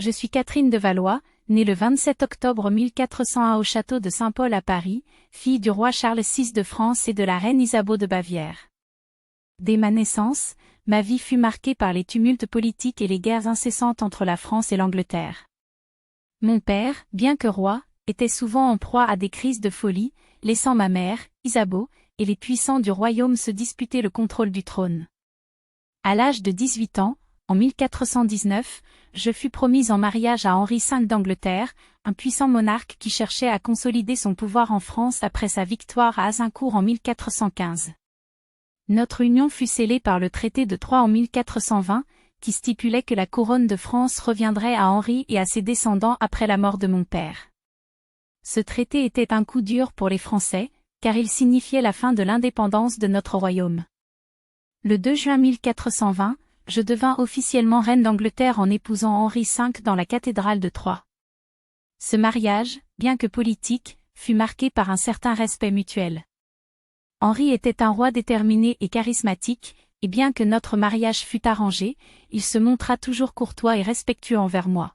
Je suis Catherine de Valois, née le 27 octobre 1401 au château de Saint-Paul à Paris, fille du roi Charles VI de France et de la reine Isabeau de Bavière. Dès ma naissance, ma vie fut marquée par les tumultes politiques et les guerres incessantes entre la France et l'Angleterre. Mon père, bien que roi, était souvent en proie à des crises de folie, laissant ma mère, Isabeau, et les puissants du royaume se disputer le contrôle du trône. À l'âge de 18 ans, en 1419, je fus promise en mariage à Henri V d'Angleterre, un puissant monarque qui cherchait à consolider son pouvoir en France après sa victoire à Azincourt en 1415. Notre union fut scellée par le traité de Troyes en 1420, qui stipulait que la couronne de France reviendrait à Henri et à ses descendants après la mort de mon père. Ce traité était un coup dur pour les Français, car il signifiait la fin de l'indépendance de notre royaume. Le 2 juin 1420, je devins officiellement reine d'Angleterre en épousant Henri V dans la cathédrale de Troyes. Ce mariage, bien que politique, fut marqué par un certain respect mutuel. Henri était un roi déterminé et charismatique, et bien que notre mariage fût arrangé, il se montra toujours courtois et respectueux envers moi.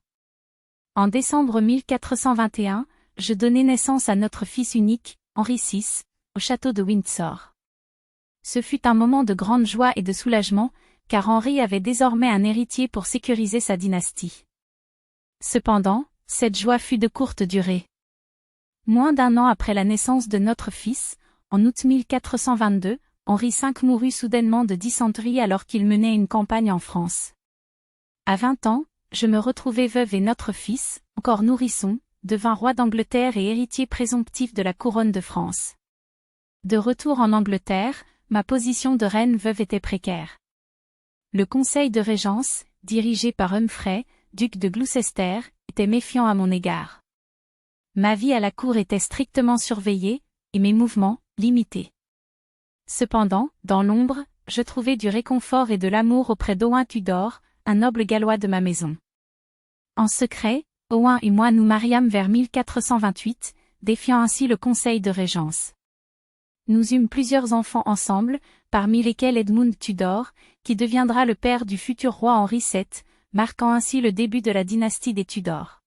En décembre 1421, je donnai naissance à notre fils unique, Henri VI, au château de Windsor. Ce fut un moment de grande joie et de soulagement, car Henri avait désormais un héritier pour sécuriser sa dynastie. Cependant, cette joie fut de courte durée. Moins d'un an après la naissance de notre fils, en août 1422, Henri V mourut soudainement de dysenterie alors qu'il menait une campagne en France. À 20 ans, je me retrouvai veuve et notre fils, encore nourrisson, devint roi d'Angleterre et héritier présomptif de la couronne de France. De retour en Angleterre, ma position de reine veuve était précaire. Le conseil de régence, dirigé par Humphrey, duc de Gloucester, était méfiant à mon égard. Ma vie à la cour était strictement surveillée, et mes mouvements, limités. Cependant, dans l'ombre, je trouvai du réconfort et de l'amour auprès d'Owain Tudor, un noble gallois de ma maison. En secret, Owain et moi nous mariâmes vers 1428, défiant ainsi le conseil de régence. Nous eûmes plusieurs enfants ensemble, parmi lesquels Edmund Tudor, qui deviendra le père du futur roi Henri VII, marquant ainsi le début de la dynastie des Tudors.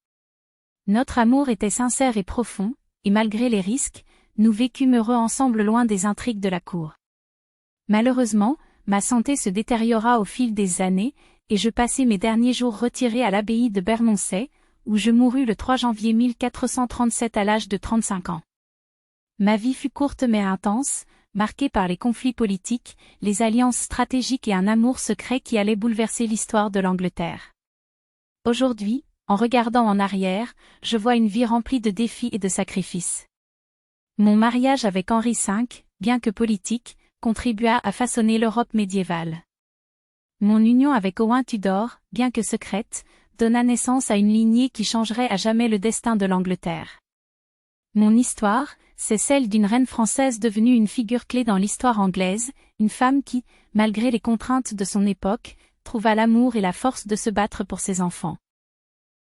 Notre amour était sincère et profond, et malgré les risques, nous vécûmes heureux ensemble loin des intrigues de la cour. Malheureusement, ma santé se détériora au fil des années, et je passai mes derniers jours retiré à l'abbaye de Bermondsey, où je mourus le 3 janvier 1437 à l'âge de 35 ans. Ma vie fut courte mais intense, marquée par les conflits politiques, les alliances stratégiques et un amour secret qui allait bouleverser l'histoire de l'Angleterre. Aujourd'hui, en regardant en arrière, je vois une vie remplie de défis et de sacrifices. Mon mariage avec Henri V, bien que politique, contribua à façonner l'Europe médiévale. Mon union avec Owain Tudor, bien que secrète, donna naissance à une lignée qui changerait à jamais le destin de l'Angleterre. Mon histoire, c'est celle d'une reine française devenue une figure clé dans l'histoire anglaise, une femme qui, malgré les contraintes de son époque, trouva l'amour et la force de se battre pour ses enfants.